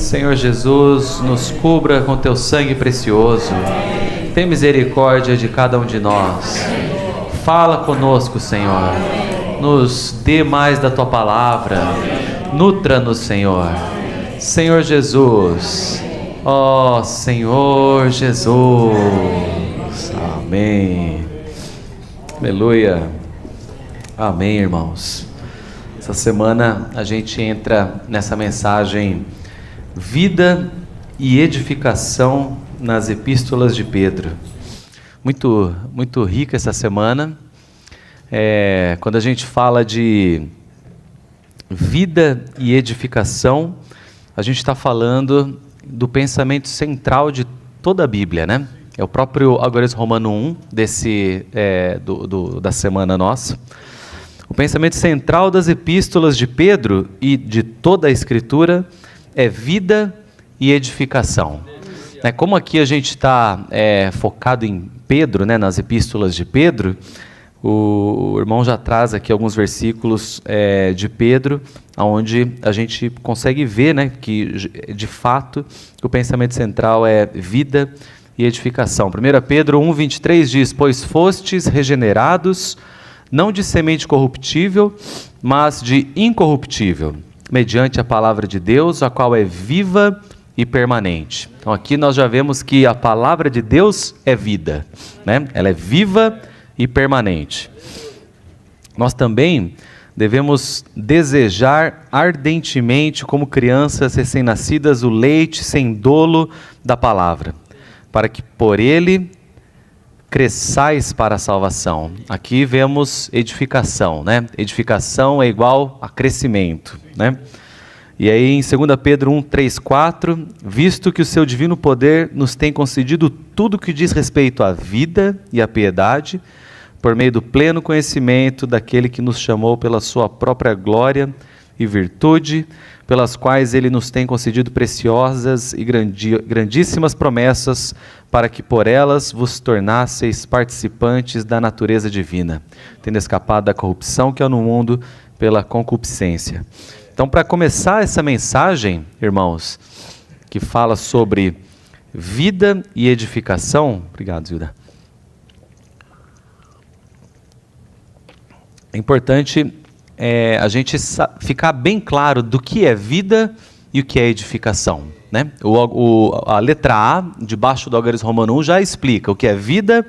Senhor Jesus, nos cubra com teu sangue precioso. Tem misericórdia de cada um de nós. Fala conosco, Senhor. Nos dê mais da tua palavra. Nutra-nos, Senhor. Senhor Jesus. Ó Senhor Jesus. Amém. Aleluia. Amém, irmãos. Essa semana a gente entra nessa mensagem Vida e Edificação nas Epístolas de Pedro. Muito rica essa semana. Quando a gente fala de vida e edificação, a gente está falando do pensamento central de toda a Bíblia, né? É o próprio Algorismo Romano 1 da semana nossa. O pensamento central das epístolas de Pedro e de toda a Escritura é vida e edificação. Como aqui a gente está focado em Pedro, né, nas epístolas de Pedro, o irmão já traz aqui alguns versículos de Pedro, onde a gente consegue ver, né, que de fato o pensamento central é vida e edificação. 1 Pedro 1,23 diz: Pois fostes regenerados, não de semente corruptível, mas de incorruptível, mediante a palavra de Deus, a qual é viva e permanente. Então aqui nós já vemos que a palavra de Deus é vida, né? Ela é viva e permanente. Nós também devemos desejar ardentemente, como crianças recém-nascidas, o leite sem dolo da palavra, para que por ele cresçais para a salvação. Aqui vemos edificação, né? Edificação é igual a crescimento, né? E aí em 2 Pedro 1, 3, 4, visto que o seu divino poder nos tem concedido tudo que diz respeito à vida e à piedade, por meio do pleno conhecimento daquele que nos chamou pela sua própria glória e virtude, pelas quais ele nos tem concedido preciosas e grandíssimas promessas, para que por elas vos tornasseis participantes da natureza divina, tendo escapado da corrupção que há no mundo pela concupiscência. Então, para começar essa mensagem, irmãos, que fala sobre vida e edificação, obrigado, Zilda. É importante a gente ficar bem claro do que é vida e o que é edificação, né? A letra A, debaixo do Algorismo Romano 1, já explica o que é vida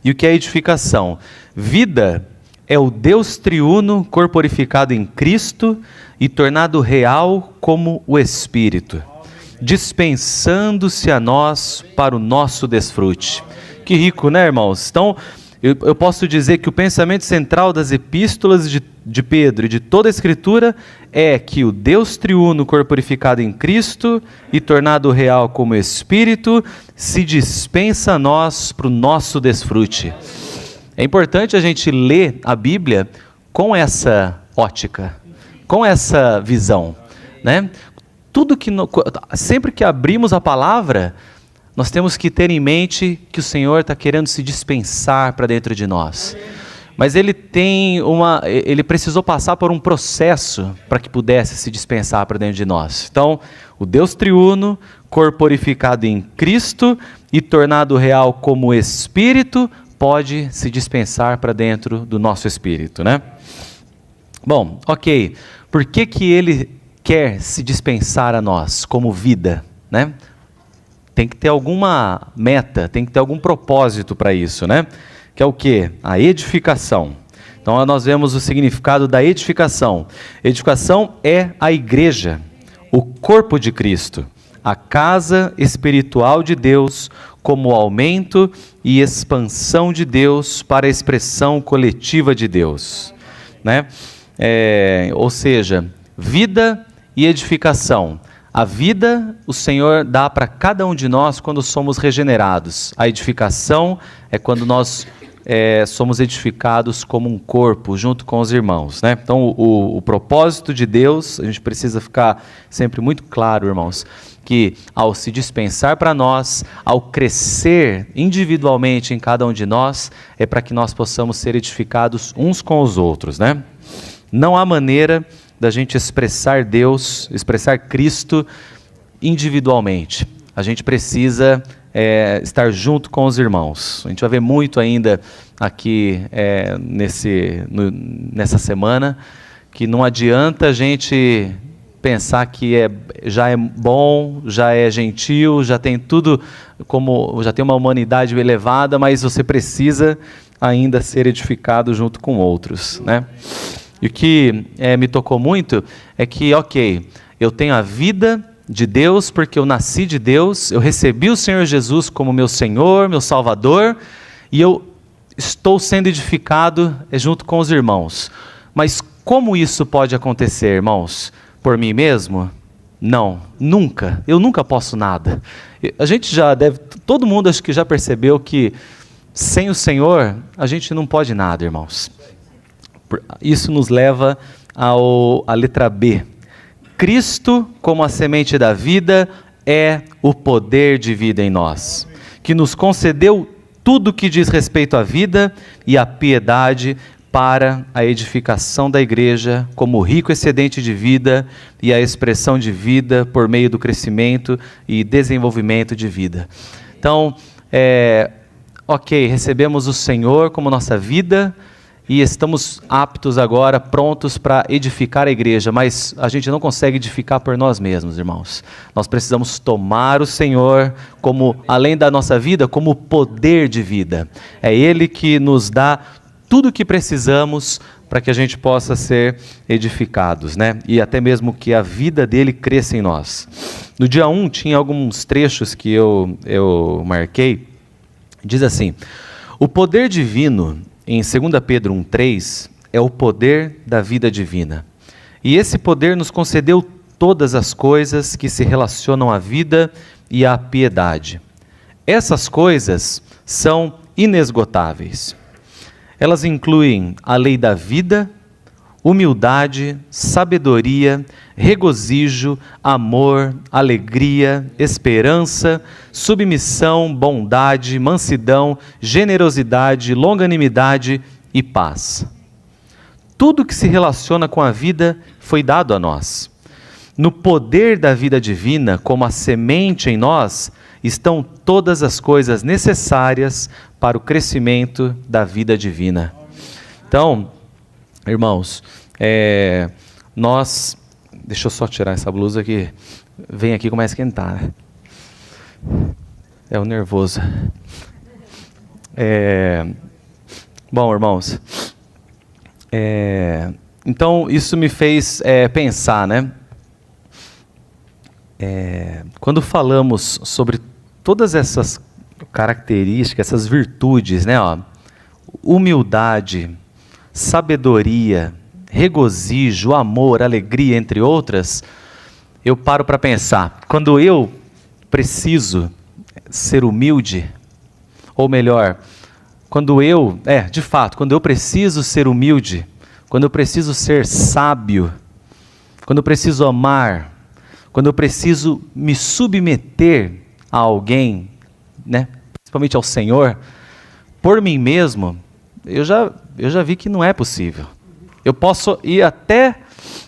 e o que é edificação. Vida é o Deus triuno corporificado em Cristo e tornado real como o Espírito, dispensando-se a nós para o nosso desfrute. Que rico, né, irmãos? Então, eu posso dizer que o pensamento central das epístolas de Pedro e de toda a Escritura é que o Deus triuno corporificado em Cristo e tornado real como Espírito se dispensa a nós para o nosso desfrute. É importante a gente ler a Bíblia com essa ótica, com essa visão, né? Sempre que abrimos a palavra, nós temos que ter em mente que o Senhor está querendo se dispensar para dentro de nós. Mas ele precisou passar por um processo para que pudesse se dispensar para dentro de nós. Então, o Deus triuno, corporificado em Cristo e tornado real como Espírito, pode se dispensar para dentro do nosso espírito, né? Bom, ok. Por que ele quer se dispensar a nós como vida, né? Tem que ter alguma meta, tem que ter algum propósito para isso, né? Que é o quê? A edificação. Então nós vemos o significado da edificação. Edificação é a igreja, o corpo de Cristo, a casa espiritual de Deus, como aumento e expansão de Deus para a expressão coletiva de Deus, né? Ou seja, vida e edificação. A vida o Senhor dá para cada um de nós quando somos regenerados. A edificação é quando nós somos edificados como um corpo, junto com os irmãos, né? Então, o propósito de Deus, a gente precisa ficar sempre muito claro, irmãos, que ao se dispensar para nós, ao crescer individualmente em cada um de nós, é para que nós possamos ser edificados uns com os outros, né? Não há maneira da gente expressar Deus, expressar Cristo individualmente. A gente precisa estar junto com os irmãos. A gente vai ver muito ainda aqui nessa semana, que não adianta a gente pensar que já é bom, já é gentil, já tem tudo, já tem uma humanidade elevada, mas você precisa ainda ser edificado junto com outros, né? E o que me tocou muito é que, eu tenho a vida de Deus porque eu nasci de Deus, eu recebi o Senhor Jesus como meu Senhor, meu Salvador, e eu estou sendo edificado junto com os irmãos. Mas como isso pode acontecer, irmãos? Por mim mesmo? Não, nunca. Eu nunca posso nada. A gente todo mundo acho que já percebeu que sem o Senhor a gente não pode nada, irmãos. Isso nos leva à letra B. Cristo, como a semente da vida, é o poder de vida em nós, que nos concedeu tudo que diz respeito à vida e à piedade para a edificação da igreja, como rico excedente de vida e a expressão de vida por meio do crescimento e desenvolvimento de vida. Então, recebemos o Senhor como nossa vida e estamos aptos agora, prontos para edificar a igreja, mas a gente não consegue edificar por nós mesmos, irmãos. Nós precisamos tomar o Senhor como, além da nossa vida, como poder de vida. É Ele que nos dá tudo o que precisamos para que a gente possa ser edificados, né? E até mesmo que a vida dele cresça em nós. No dia 1 tinha alguns trechos que eu marquei. Diz assim: o poder divino, em 2 Pedro 1,3, é o poder da vida divina. E esse poder nos concedeu todas as coisas que se relacionam à vida e à piedade. Essas coisas são inesgotáveis. Elas incluem a lei da vida, humildade, sabedoria, regozijo, amor, alegria, esperança, submissão, bondade, mansidão, generosidade, longanimidade e paz. Tudo que se relaciona com a vida foi dado a nós. No poder da vida divina, como a semente em nós, estão todas as coisas necessárias para o crescimento da vida divina. Então, irmãos, deixa eu só tirar essa blusa aqui, vem aqui e começa a esquentar, né? É o nervoso. Bom, irmãos, então isso me fez pensar, né? Quando falamos sobre todas essas características, essas virtudes, né? Humildade, sabedoria, regozijo, amor, alegria, entre outras, eu paro para pensar, quando eu preciso ser humilde, ou melhor, quando eu preciso ser humilde, quando eu preciso ser sábio, quando eu preciso amar, quando eu preciso me submeter a alguém, né, principalmente ao Senhor, por mim mesmo, eu já vi que não é possível. Eu posso ir até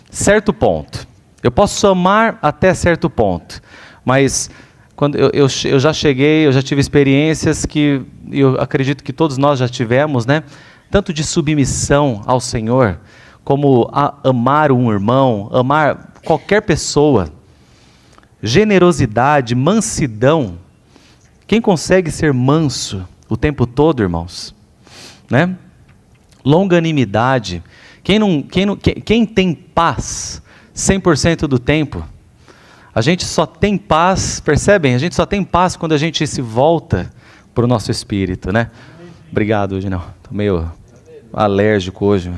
certo ponto, eu posso amar até certo ponto, mas quando eu já tive experiências que eu acredito que todos nós já tivemos, né? Tanto de submissão ao Senhor, como amar um irmão, amar qualquer pessoa, generosidade, mansidão. Quem consegue ser manso o tempo todo, irmãos? Né? Longanimidade. Quem tem paz 100% do tempo? A gente só tem paz, percebem? A gente só tem paz quando a gente se volta para o nosso espírito, né? Obrigado, hoje não. Estou meio alérgico hoje.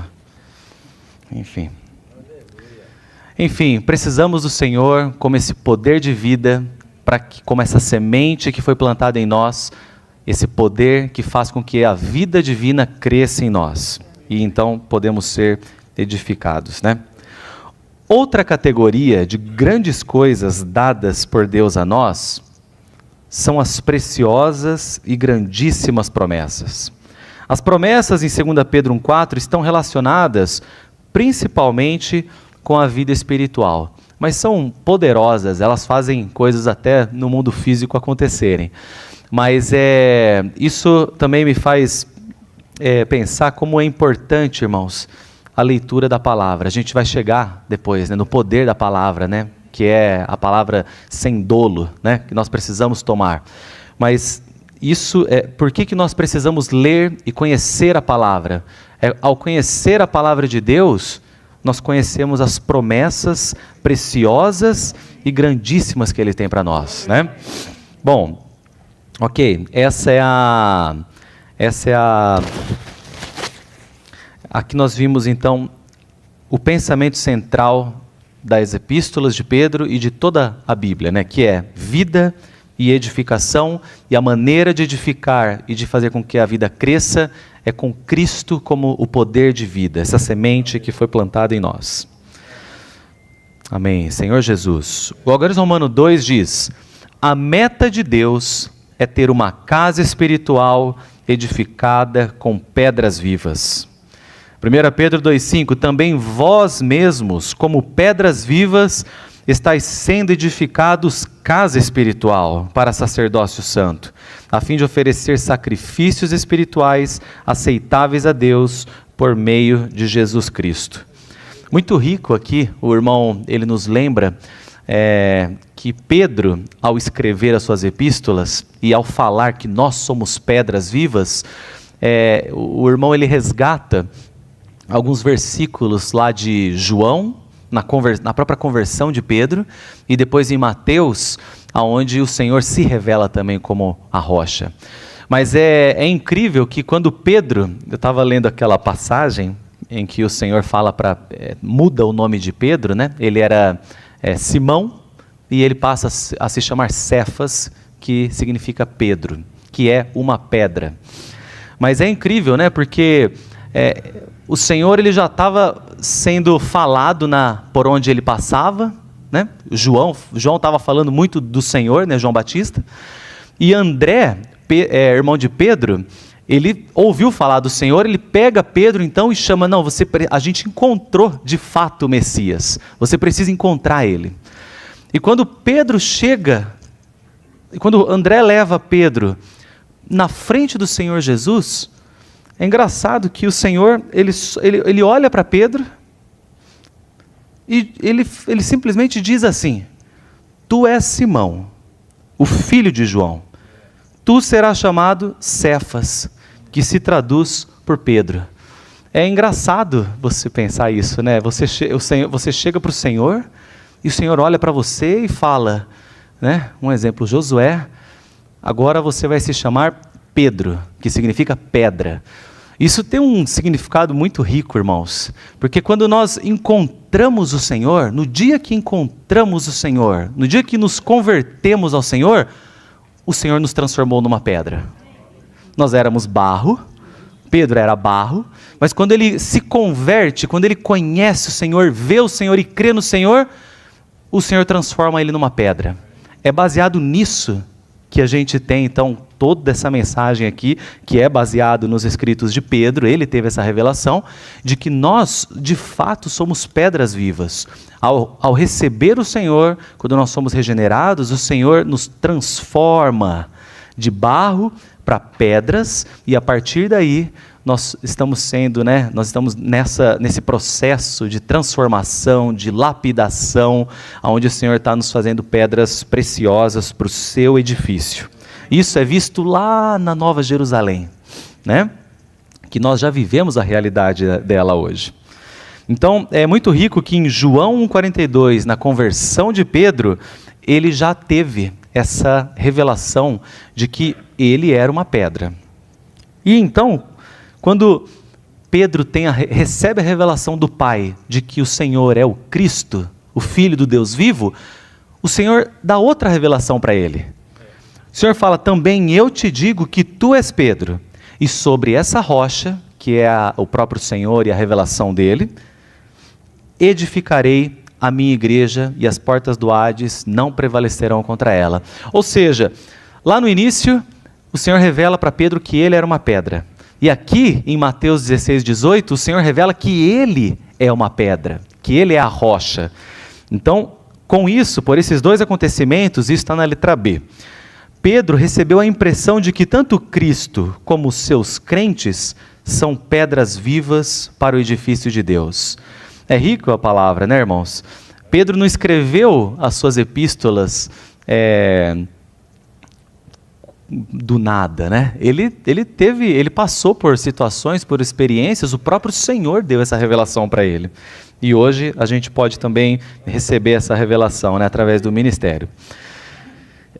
Enfim, precisamos do Senhor como esse poder de vida, como essa semente que foi plantada em nós, esse poder que faz com que a vida divina cresça em nós. E então podemos ser edificados, né? Outra categoria de grandes coisas dadas por Deus a nós são as preciosas e grandíssimas promessas. As promessas em 2 Pedro 1,4 estão relacionadas principalmente com a vida espiritual. mas são poderosas, elas fazem coisas até no mundo físico acontecerem. Mas isso também me faz pensar como é importante, irmãos, a leitura da palavra. A gente vai chegar depois, né, no poder da palavra, né, que é a palavra sem dolo, né, que nós precisamos tomar. Mas isso por que nós precisamos ler e conhecer a palavra? Ao conhecer a palavra de Deus, nós conhecemos as promessas preciosas e grandíssimas que Ele tem para nós, né? Bom, ok, aqui nós vimos então o pensamento central das epístolas de Pedro e de toda a Bíblia, né? Que é vida e edificação, e a maneira de edificar e de fazer com que a vida cresça é com Cristo como o poder de vida, essa semente que foi plantada em nós. Amém. Senhor Jesus. O Agora Romano 2 diz: a meta de Deus é ter uma casa espiritual edificada com pedras vivas. 1 Pedro 2,5: também vós mesmos, como pedras vivas, estáis sendo edificados casa espiritual para sacerdócio santo, a fim de oferecer sacrifícios espirituais aceitáveis a Deus por meio de Jesus Cristo. Muito rico aqui, o irmão, ele nos lembra que Pedro, ao escrever as suas epístolas e ao falar que nós somos pedras vivas, o irmão ele resgata alguns versículos lá de João, na própria conversão de Pedro, e depois em Mateus, onde o Senhor se revela também como a rocha. Mas é incrível que quando Pedro, eu estava lendo aquela passagem em que o Senhor fala muda o nome de Pedro, né? Ele era Simão, e ele passa a se chamar Cefas, que significa Pedro, que é uma pedra. Mas é incrível, né? Porque o Senhor ele já estava sendo falado por onde ele passava, né? João estava falando muito do Senhor, né? João Batista, e André, irmão de Pedro, ele ouviu falar do Senhor, ele pega Pedro então e chama, não, a gente encontrou de fato o Messias, você precisa encontrar ele. E quando Pedro chega, quando André leva Pedro na frente do Senhor Jesus, é engraçado que o Senhor, ele olha para Pedro e ele simplesmente diz assim: tu és Simão, o filho de João, tu serás chamado Cefas, que se traduz por Pedro. É engraçado você pensar isso, né? Você chega para o Senhor e o Senhor olha para você e fala, né? Um exemplo, Josué, agora você vai se chamar Pedro, que significa pedra. Isso tem um significado muito rico, irmãos, porque quando nós encontramos o Senhor, no dia que encontramos o Senhor, no dia que nos convertemos ao Senhor, o Senhor nos transformou numa pedra. Nós éramos barro, Pedro era barro, mas quando ele se converte, quando ele conhece o Senhor, vê o Senhor e crê no Senhor, o Senhor transforma ele numa pedra. É baseado nisso que a gente tem, então, toda essa mensagem aqui, que é baseado nos escritos de Pedro. Ele teve essa revelação de que nós, de fato, somos pedras vivas. Ao receber o Senhor, quando nós somos regenerados, o Senhor nos transforma de barro para pedras, e a partir daí nós estamos sendo, nós estamos nesse processo de transformação, de lapidação, onde o Senhor está nos fazendo pedras preciosas para o seu edifício. Isso é visto lá na Nova Jerusalém, né? Que nós já vivemos a realidade dela hoje. Então, é muito rico que em João 1,42, na conversão de Pedro, ele já teve essa revelação de que ele era uma pedra. E então, quando Pedro recebe a revelação do Pai de que o Senhor é o Cristo, o Filho do Deus vivo, o Senhor dá outra revelação para ele. O Senhor fala, também eu te digo que tu és Pedro, e sobre essa rocha, que é o próprio Senhor e a revelação dele, edificarei a minha igreja, e as portas do Hades não prevalecerão contra ela. Ou seja, lá no início, o Senhor revela para Pedro que ele era uma pedra. E aqui, em Mateus 16:18, o Senhor revela que ele é uma pedra, que ele é a rocha. Então, Com isso, por esses dois acontecimentos, isso está na letra B. Pedro recebeu a impressão de que tanto Cristo como os seus crentes são pedras vivas para o edifício de Deus. É rico a palavra, né, irmãos? Pedro não escreveu as suas epístolas do nada, né? Ele passou por situações, por experiências, o próprio Senhor deu essa revelação para ele. E hoje a gente pode também receber essa revelação, né, através do ministério.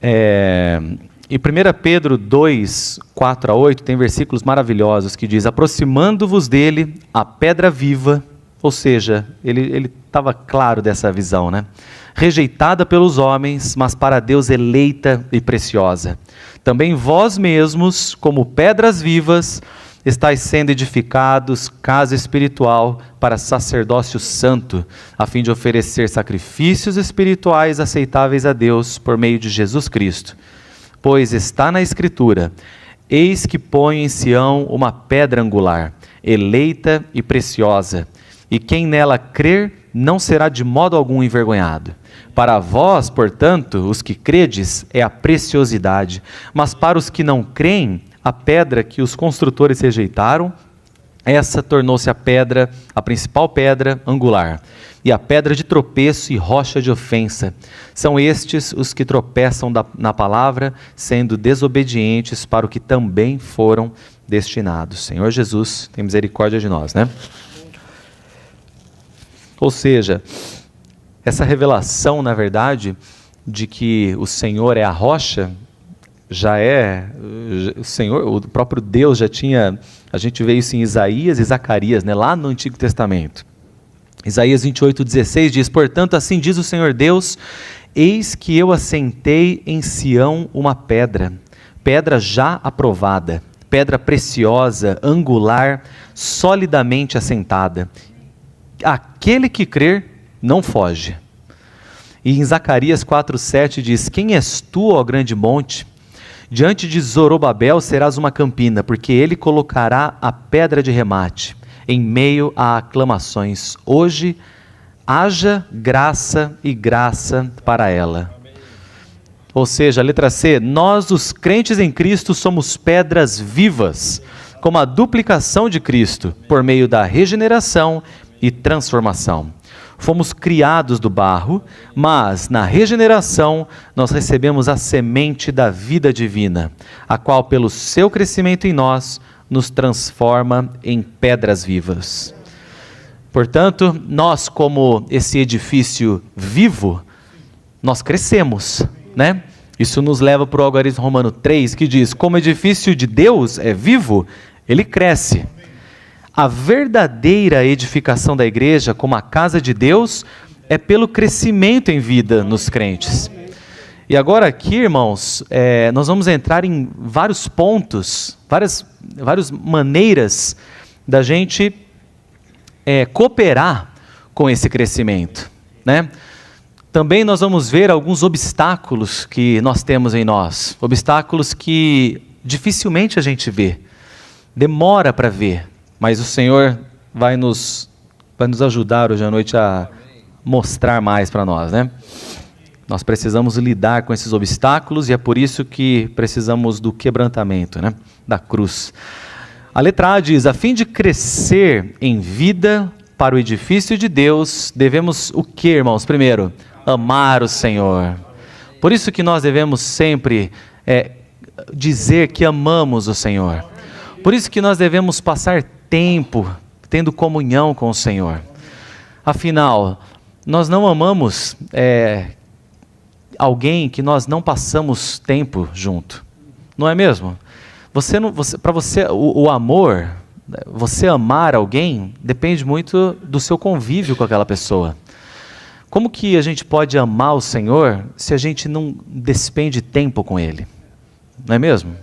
Em 1 Pedro 2, 4 a 8, tem versículos maravilhosos que diz: aproximando-vos dele, a pedra viva, ou seja, ele estava claro dessa visão, né? Rejeitada pelos homens, mas para Deus eleita e preciosa. Também vós mesmos, como pedras vivas, estáis sendo edificados, casa espiritual, para sacerdócio santo, a fim de oferecer sacrifícios espirituais aceitáveis a Deus por meio de Jesus Cristo. Pois está na Escritura: eis que ponho em Sião uma pedra angular, eleita e preciosa, e quem nela crer não será de modo algum envergonhado. Para vós, portanto, os que credes, é a preciosidade, mas para os que não creem, a pedra que os construtores rejeitaram, essa tornou-se a principal pedra angular, e a pedra de tropeço e rocha de ofensa. São estes os que tropeçam na palavra, sendo desobedientes para o que também foram destinados. Senhor Jesus, tem misericórdia de nós, né? Ou seja, essa revelação, na verdade, de que o Senhor é a rocha, o Senhor, o próprio Deus já tinha, a gente vê isso em Isaías e Zacarias, né, lá no Antigo Testamento. Isaías 28:16 diz: portanto, assim diz o Senhor Deus, eis que eu assentei em Sião uma pedra já aprovada, pedra preciosa, angular, solidamente assentada. Aquele que crer não foge. E em Zacarias 4:7 diz: quem és tu, ó grande monte? Diante de Zorobabel serás uma campina, porque ele colocará a pedra de remate em meio a aclamações. Hoje haja graça e graça para ela. Amém. Ou seja, a letra C: nós, os crentes em Cristo, somos pedras vivas, como a duplicação de Cristo, por meio da regeneração e transformação. Fomos criados do barro, mas na regeneração nós recebemos a semente da vida divina, a qual pelo seu crescimento em nós nos transforma em pedras vivas. Portanto, nós, como esse edifício vivo, nós crescemos, né? Isso nos leva para o algarismo romano 3, que diz: como o edifício de Deus é vivo, ele cresce. A verdadeira edificação da igreja, como a casa de Deus, é pelo crescimento em vida nos crentes. E agora aqui, irmãos, nós vamos entrar em vários pontos, várias maneiras da gente cooperar com esse crescimento, né? Também nós vamos ver alguns obstáculos que nós temos em nós, obstáculos que dificilmente a gente vê, demora para ver. Mas o Senhor vai nos ajudar hoje à noite a mostrar mais para nós, né? Nós precisamos lidar com esses obstáculos e é por isso que precisamos do quebrantamento, né? Da cruz. A letra A diz: a fim de crescer em vida para o edifício de Deus, devemos o que, irmãos? Primeiro, amar o Senhor. Por isso que nós devemos sempre dizer que amamos o Senhor. Por isso que nós devemos passar tempo tendo comunhão com o Senhor. Afinal, nós não amamos alguém que nós não passamos tempo junto, não é mesmo? Para você, o amor, você amar alguém, depende muito do seu convívio com aquela pessoa. Como que a gente pode amar o Senhor se a gente não despende tempo com Ele? Não é mesmo?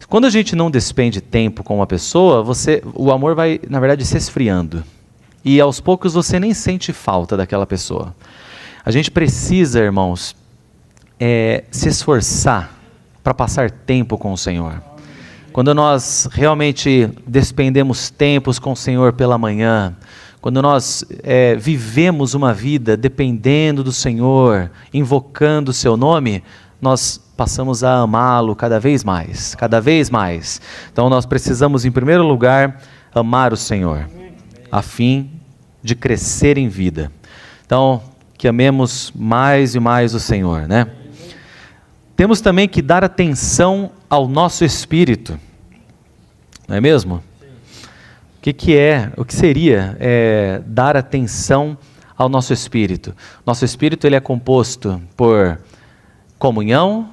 Quando a gente não despende tempo com uma pessoa, o amor vai, na verdade, se esfriando. E aos poucos você nem sente falta daquela pessoa. A gente precisa, irmãos, se esforçar para passar tempo com o Senhor. Quando nós realmente despendemos tempos com o Senhor pela manhã, quando nós vivemos uma vida dependendo do Senhor, invocando o seu nome, nós passamos a amá-lo cada vez mais, cada vez mais. Então nós precisamos, em primeiro lugar, amar o Senhor, a fim de crescer em vida. Então, que amemos mais e mais o Senhor, né? Temos também que dar atenção ao nosso espírito, não é mesmo? O que seria dar atenção ao nosso espírito? Nosso espírito ele é composto por comunhão,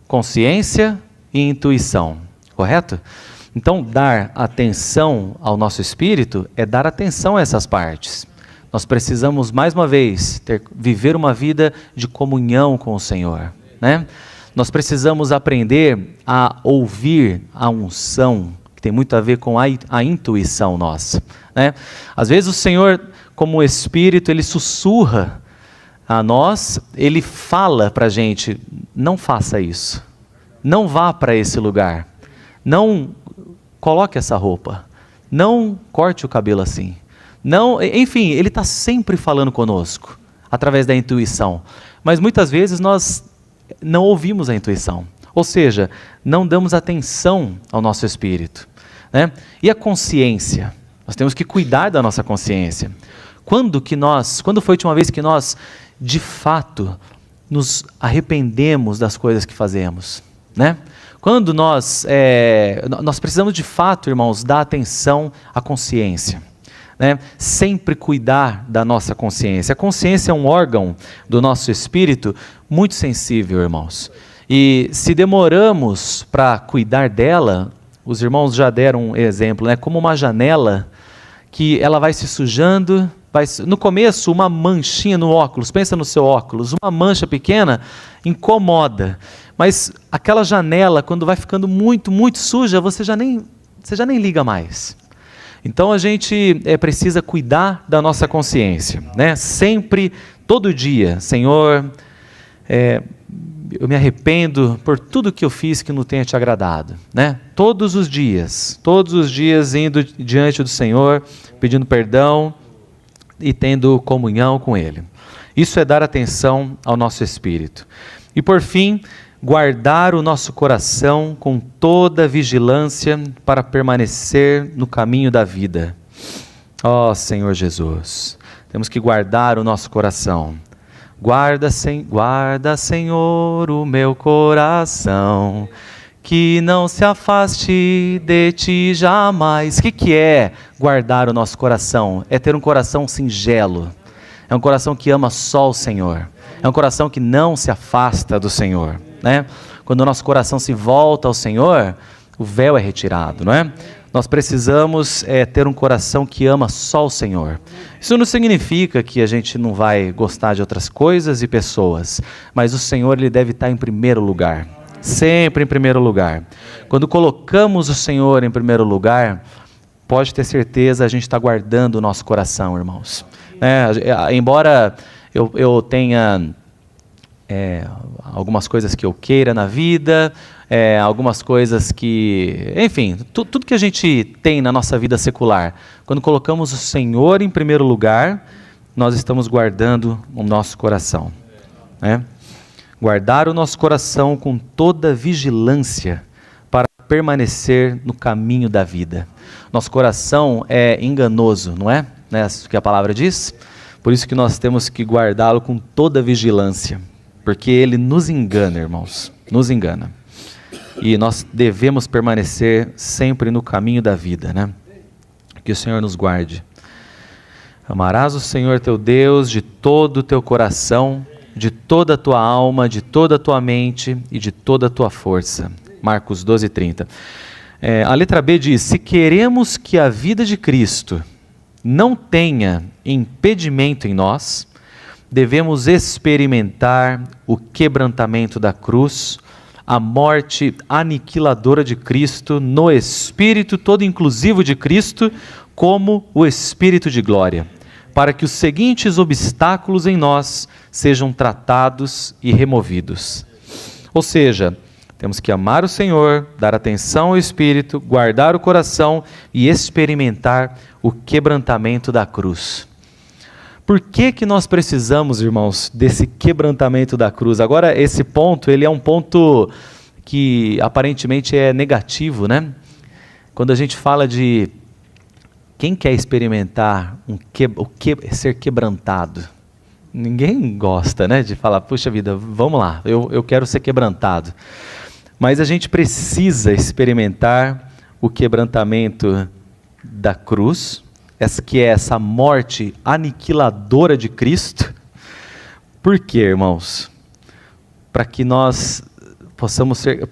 consciência e intuição, correto? Então, dar atenção ao nosso espírito é dar atenção a essas partes. Nós precisamos, mais uma vez, viver uma vida de comunhão com o Senhor, né? Nós precisamos aprender a ouvir a unção, que tem muito a ver com a intuição nossa, né? Às vezes o Senhor, como Espírito, Ele sussurra a nós, Ele fala para a gente, não faça isso, não vá para esse lugar, não coloque essa roupa, não corte o cabelo assim, não, enfim, Ele está sempre falando conosco, através da intuição, mas muitas vezes nós não ouvimos a intuição, ou seja, não damos atenção ao nosso espírito, né? E a consciência, nós temos que cuidar da nossa consciência. Quando foi a última vez que nós, de fato, nos arrependemos das coisas que fazemos, né? Quando nós precisamos de fato, irmãos, dar atenção à consciência, né? Sempre cuidar da nossa consciência. A consciência é um órgão do nosso espírito muito sensível, irmãos. E se demoramos para cuidar dela, os irmãos já deram um exemplo, né? Como uma janela que ela vai se sujando, no começo uma manchinha no óculos, pensa no seu óculos, uma mancha pequena incomoda, mas aquela janela quando vai ficando muito, muito suja, você já nem liga mais. Então a gente precisa cuidar da nossa consciência, né? Sempre, todo dia, Senhor, eu me arrependo por tudo que eu fiz que não tenha te agradado, né? Todos os dias indo diante do Senhor, pedindo perdão e tendo comunhão com Ele. Isso é dar atenção ao nosso espírito. E por fim, guardar o nosso coração com toda vigilância para permanecer no caminho da vida. Ó Senhor Jesus, temos que guardar o nosso coração. Guarda, Senhor, o meu coração, que não se afaste de Ti jamais. O que é guardar o nosso coração? É ter um coração singelo, é um coração que ama só o Senhor, é um coração que não se afasta do Senhor, né? Quando o nosso coração se volta ao Senhor, o véu é retirado, não é? Nós precisamos ter um coração que ama só o Senhor. Isso não significa que a gente não vai gostar de outras coisas e pessoas, mas o Senhor ele deve estar em primeiro lugar, sempre em primeiro lugar. Quando colocamos o Senhor em primeiro lugar, pode ter certeza, a gente está guardando o nosso coração, irmãos. Embora eu tenha algumas coisas que eu queira na vida, algumas coisas que, enfim, tudo que a gente tem na nossa vida secular, quando colocamos o Senhor em primeiro lugar, nós estamos guardando o nosso coração, né? Guardar o nosso coração com toda vigilância para permanecer no caminho da vida. Nosso coração é enganoso, não é? Não é isso que a palavra diz? Por isso que nós temos que guardá-lo com toda vigilância, porque ele nos engana, irmãos, nos engana. E nós devemos permanecer sempre no caminho da vida, né? Que o Senhor nos guarde. Amarás o Senhor teu Deus de todo o teu coração, de toda a tua alma, de toda a tua mente e de toda a tua força. Marcos 12:30. A letra B diz: se queremos que a vida de Cristo não tenha impedimento em nós, devemos experimentar o quebrantamento da cruz, a morte aniquiladora de Cristo, no Espírito todo inclusivo de Cristo, como o Espírito de glória, para que os seguintes obstáculos em nós sejam tratados e removidos. Ou seja, Temos que amar o Senhor, dar atenção ao Espírito, guardar o coração e experimentar o quebrantamento da cruz. Por que que nós precisamos, irmãos, desse quebrantamento da cruz? Agora, esse ponto, ele é um ponto que aparentemente é negativo, né? Quando a gente fala de quem quer experimentar ser quebrantado, ninguém gosta, né, de falar, puxa vida, vamos lá, eu quero ser quebrantado. Mas a gente precisa experimentar o quebrantamento da cruz, que é essa morte aniquiladora de Cristo. Por quê, irmãos? Para que nós possamos ser...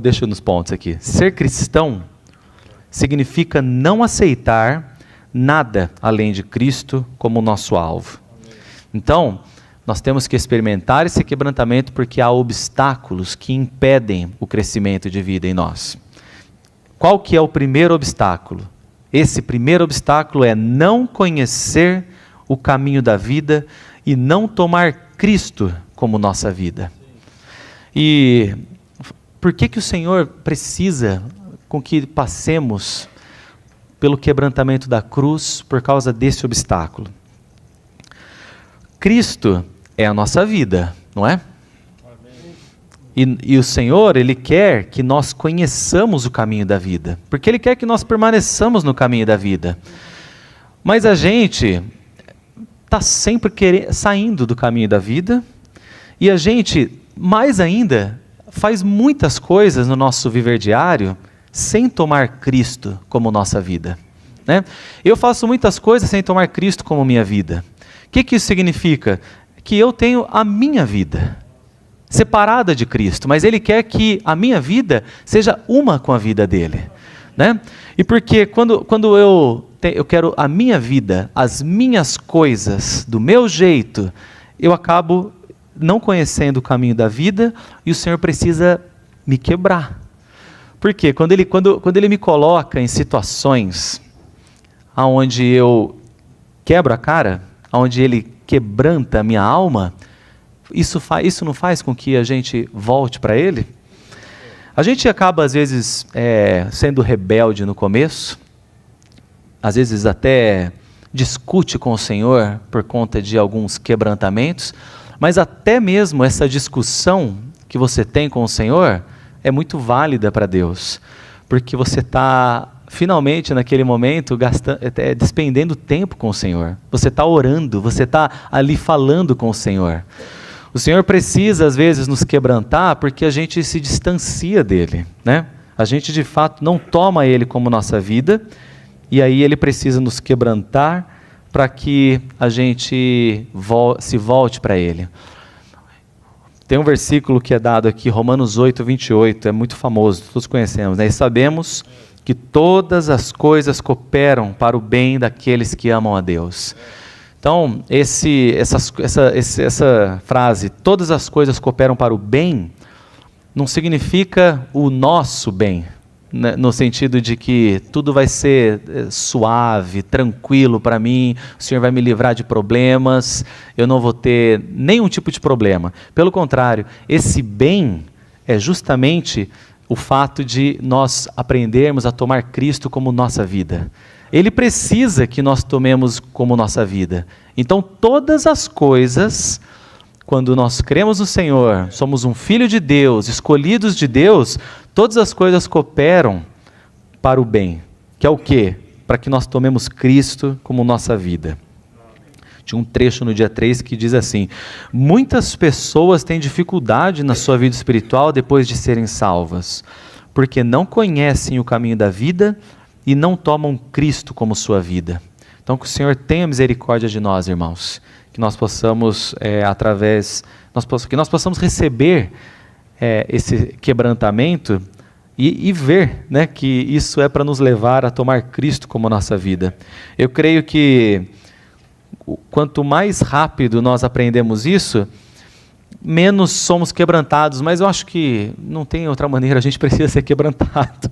Deixa nos pontos aqui. Ser cristão significa não aceitar nada além de Cristo como nosso alvo. Então, nós temos que experimentar esse quebrantamento porque há obstáculos que impedem o crescimento de vida em nós. Qual que é o primeiro obstáculo? Esse primeiro obstáculo é não conhecer o caminho da vida e não tomar Cristo como nossa vida. E por que que o Senhor precisa com que passemos pelo quebrantamento da cruz por causa desse obstáculo? Cristo é a nossa vida, não é? E o Senhor, Ele quer que nós conheçamos o caminho da vida, porque Ele quer que nós permaneçamos no caminho da vida. Mas a gente está sempre saindo do caminho da vida, e a gente, mais ainda, faz muitas coisas no nosso viver diário, sem tomar Cristo como nossa vida, né? Eu faço muitas coisas sem tomar Cristo como minha vida. O que isso significa? Que eu tenho a minha vida separada de Cristo, mas Ele quer que a minha vida seja uma com a vida dEle, né? E porque quando eu quero a minha vida, as minhas coisas, do meu jeito, eu acabo não conhecendo o caminho da vida e o Senhor precisa me quebrar. Por quê? Quando Ele me coloca em situações onde eu quebro a cara, onde Ele quebranta a minha alma, isso não faz com que a gente volte para Ele? A gente acaba, às vezes, sendo rebelde no começo, às vezes até discute com o Senhor por conta de alguns quebrantamentos, mas até mesmo essa discussão que você tem com o Senhor é muito válida para Deus, porque você está finalmente naquele momento despendendo tempo com o Senhor, você está orando, você está ali falando com o Senhor. O Senhor precisa às vezes nos quebrantar porque a gente se distancia dEle, né? A gente de fato não toma Ele como nossa vida, e aí Ele precisa nos quebrantar para que a gente se volte para Ele. Tem um versículo que é dado aqui, Romanos 8, 28, é muito famoso, todos conhecemos, né? E sabemos que todas as coisas cooperam para o bem daqueles que amam a Deus. Então, essa frase, todas as coisas cooperam para o bem, não significa o nosso bem, né? No sentido de que tudo vai ser suave, tranquilo para mim, o Senhor vai me livrar de problemas, eu não vou ter nenhum tipo de problema. Pelo contrário, esse bem é justamente o fato de nós aprendermos a tomar Cristo como nossa vida. Ele precisa que nós tomemos como nossa vida. Então, todas as coisas, quando nós cremos no Senhor, somos um filho de Deus, escolhidos de Deus, todas as coisas cooperam para o bem. Que é o quê? Para que nós tomemos Cristo como nossa vida. Tinha um trecho no dia 3 que diz assim: muitas pessoas têm dificuldade na sua vida espiritual depois de serem salvas, porque não conhecem o caminho da vida e não tomam Cristo como sua vida. Então, que o Senhor tenha misericórdia de nós, irmãos, que nós possamos, que nós possamos receber esse quebrantamento e ver, né, que isso é para nos levar a tomar Cristo como nossa vida. Eu creio que quanto mais rápido nós aprendemos isso, menos somos quebrantados, mas eu acho que não tem outra maneira, a gente precisa ser quebrantado.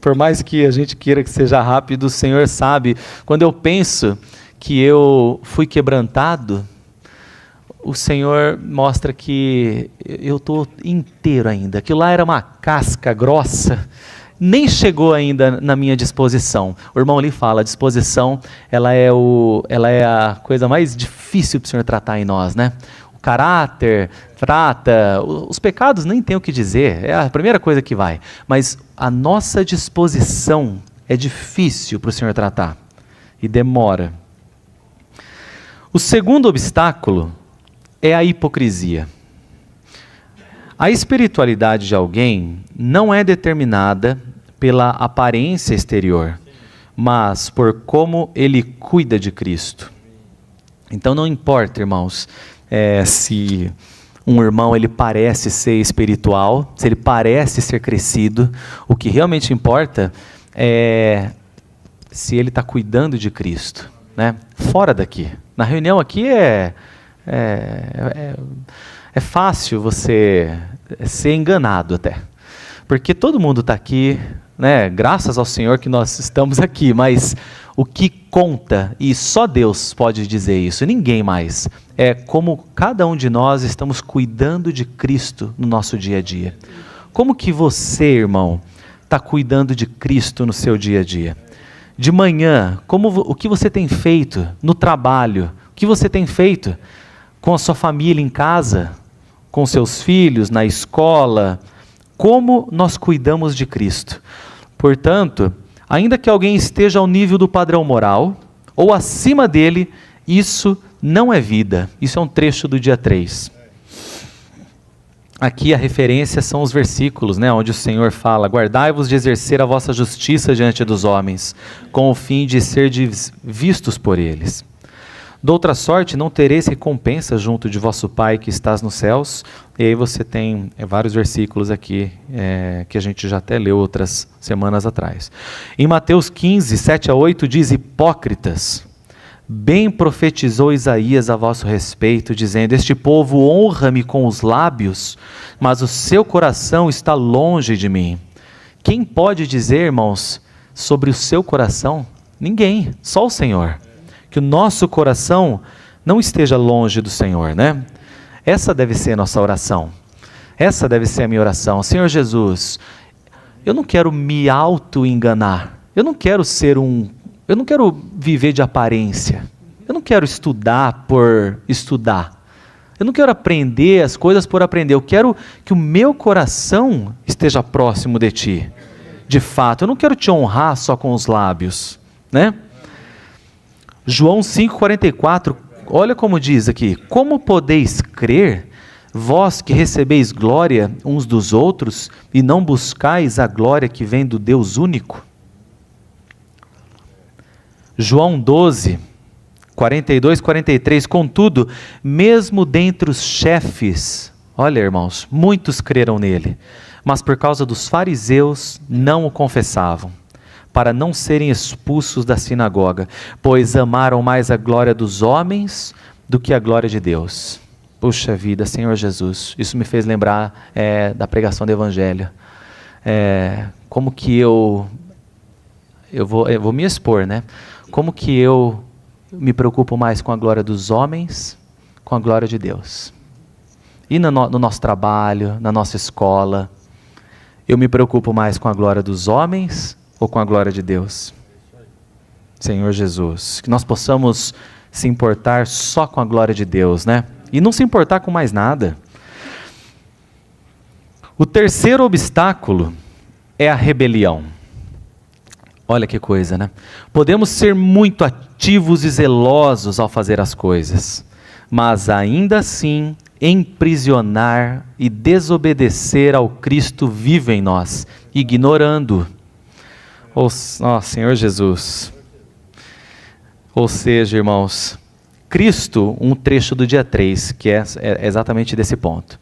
Por mais que a gente queira que seja rápido, o Senhor sabe. Quando eu penso que eu fui quebrantado, o Senhor mostra que eu estou inteiro ainda. Aquilo lá era uma casca grossa, nem chegou ainda na minha disposição. O irmão ali fala, a disposição, ela é a coisa mais difícil para o Senhor tratar em nós, né? O caráter, trata, os pecados nem tem o que dizer, é a primeira coisa que vai. Mas a nossa disposição é difícil para o Senhor tratar e demora. O segundo obstáculo é a hipocrisia. A espiritualidade de alguém não é determinada pela aparência exterior, mas por como ele cuida de Cristo. Então não importa, irmãos, se um irmão ele parece ser espiritual, se ele parece ser crescido, o que realmente importa é se ele está cuidando de Cristo, né? Fora daqui. Na reunião aqui é fácil você ser enganado até, porque todo mundo está aqui, né? Graças ao Senhor que nós estamos aqui, mas o que conta, e só Deus pode dizer isso, ninguém mais, é como cada um de nós estamos cuidando de Cristo no nosso dia a dia. Como que você, irmão, está cuidando de Cristo no seu dia a dia? De manhã, o que você tem feito no trabalho? O que você tem feito com a sua família em casa, com seus filhos, na escola? Como nós cuidamos de Cristo? Portanto, ainda que alguém esteja ao nível do padrão moral, ou acima dele, isso não é vida. Isso é um trecho do dia 3. Aqui a referência são os versículos, né, onde o Senhor fala: guardai-vos de exercer a vossa justiça diante dos homens, com o fim de serdes vistos por eles. Doutra sorte, não tereis recompensa junto de vosso Pai que estás nos céus. E aí você tem vários versículos aqui, que a gente já até leu outras semanas atrás. Em Mateus 15, 7-8 diz: hipócritas, bem profetizou Isaías a vosso respeito, dizendo: este povo honra-me com os lábios, mas o seu coração está longe de mim. Quem pode dizer, irmãos, sobre o seu coração? Ninguém, só o Senhor. Que o nosso coração não esteja longe do Senhor, né? Essa deve ser a nossa oração. Essa deve ser a minha oração. Senhor Jesus, eu não quero me auto-enganar. Eu não quero viver de aparência. Eu não quero estudar por estudar. Eu não quero aprender as coisas por aprender. Eu quero que o meu coração esteja próximo de Ti. De fato, eu não quero Te honrar só com os lábios, né? João 5,44, olha como diz aqui: como podeis crer, vós que recebeis glória uns dos outros, e não buscais a glória que vem do Deus único? João 12, 42, 43, contudo, mesmo dentre os chefes, olha, irmãos, muitos creram nele, mas por causa dos fariseus não o confessavam, para não serem expulsos da sinagoga, pois amaram mais a glória dos homens do que a glória de Deus. Puxa vida, Senhor Jesus, isso me fez lembrar da pregação do Evangelho. Como que eu vou me expor, né? Como que eu me preocupo mais com a glória dos homens, com a glória de Deus? E no nosso trabalho, na nossa escola, eu me preocupo mais com a glória dos homens ou com a glória de Deus? Senhor Jesus, que nós possamos se importar só com a glória de Deus, né? E não se importar com mais nada. O terceiro obstáculo é a rebelião. Olha que coisa, né? Podemos ser muito ativos e zelosos ao fazer as coisas, mas ainda assim emprisionar e desobedecer ao Cristo vivo em nós, ignorando. Senhor Jesus. Ou seja, irmãos, Cristo, um trecho do dia 3, que é exatamente desse ponto.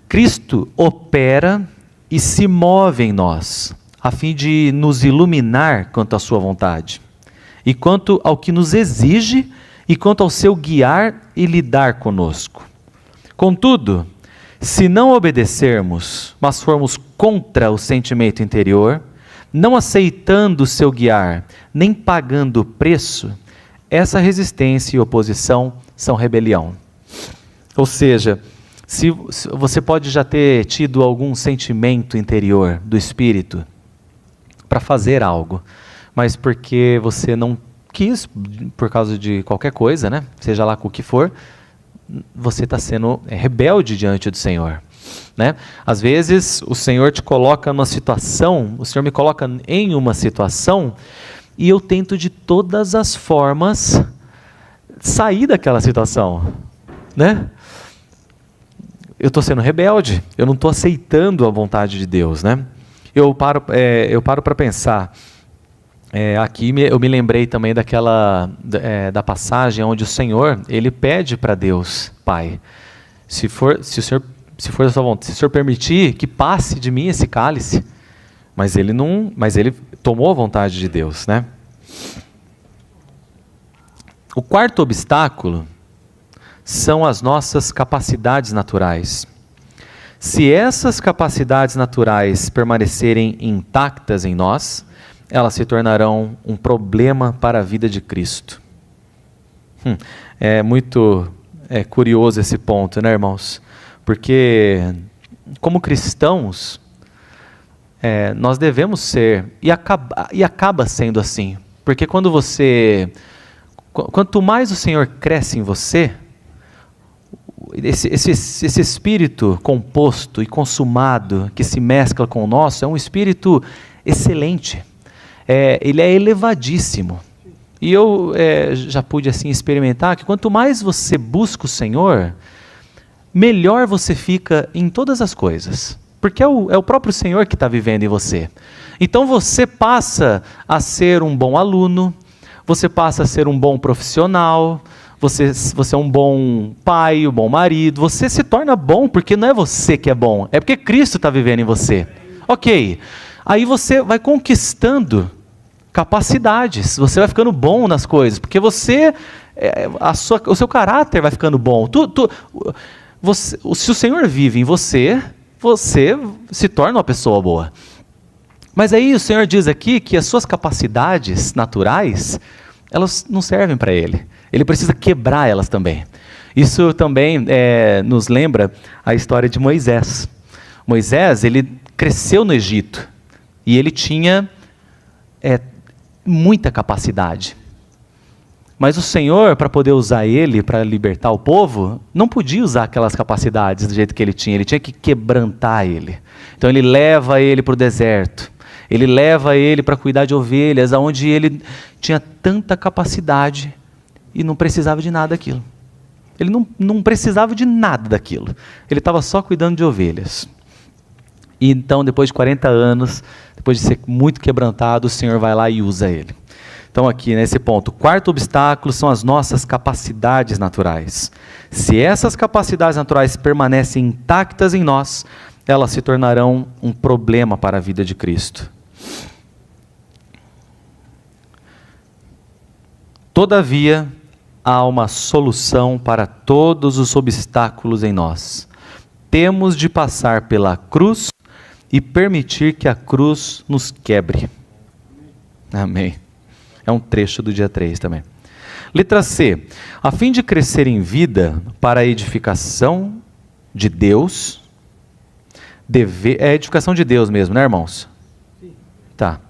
Cristo opera e se move em nós, a fim de nos iluminar quanto à sua vontade, e quanto ao que nos exige, e quanto ao seu guiar e lidar conosco. Contudo, se não obedecermos, mas formos contra o sentimento interior, não aceitando o seu guiar, nem pagando o preço, essa resistência e oposição são rebelião. Ou seja, se você pode já ter tido algum sentimento interior do Espírito para fazer algo, mas porque você não quis, por causa de qualquer coisa, né? Seja lá com o que for, você está sendo rebelde diante do Senhor. Né? Às vezes o Senhor te coloca numa situação, o Senhor me coloca em uma situação e eu tento de todas as formas sair daquela situação, né? Eu estou sendo rebelde, eu não estou aceitando a vontade de Deus, né? Eu paro para pensar. Aqui eu me lembrei também da passagem onde o Senhor ele pede para Deus, Pai, se for da sua vontade, se o Senhor permitir que passe de mim esse cálice, mas ele tomou a vontade de Deus, né? O quarto obstáculo são as nossas capacidades naturais. Se essas capacidades naturais permanecerem intactas em nós, elas se tornarão um problema para a vida de Cristo. É muito curioso esse ponto, né, irmãos? Porque, como cristãos, nós devemos ser, e acaba sendo assim, porque quanto mais o Senhor cresce em você, esse espírito composto e consumado que se mescla com o nosso é um espírito excelente, ele é elevadíssimo. E eu já pude assim experimentar que quanto mais você busca o Senhor, melhor você fica em todas as coisas, porque é o próprio Senhor que está vivendo em você. Então você passa a ser um bom aluno, você passa a ser um bom profissional, você é um bom pai, um bom marido, você se torna bom porque não é você que é bom, é porque Cristo está vivendo em você. Ok, aí você vai conquistando capacidades, você vai ficando bom nas coisas, porque o seu caráter vai ficando bom. Se o Senhor vive em você, você se torna uma pessoa boa. Mas aí o Senhor diz aqui que as suas capacidades naturais, elas não servem para Ele. Ele precisa quebrar elas também. Isso também nos lembra a história de Moisés. Moisés, ele cresceu no Egito e ele tinha muita capacidade. Mas o Senhor, para poder usar ele para libertar o povo, não podia usar aquelas capacidades do jeito que ele tinha que quebrantar ele. Então ele leva ele para o deserto, ele leva ele para cuidar de ovelhas, onde ele tinha tanta capacidade e não precisava de nada daquilo. Ele não precisava de nada daquilo, ele estava só cuidando de ovelhas. E então, depois de 40 anos, depois de ser muito quebrantado, o Senhor vai lá e usa ele. Então aqui nesse ponto, o quarto obstáculo são as nossas capacidades naturais. Se essas capacidades naturais permanecem intactas em nós, elas se tornarão um problema para a vida de Cristo. Todavia, há uma solução para todos os obstáculos em nós. Temos de passar pela cruz e permitir que a cruz nos quebre. Amém. É um trecho do dia 3 também. Letra C. A fim de crescer em vida para a edificação de Deus. É a edificação de Deus mesmo, né, irmãos? Sim. Tá.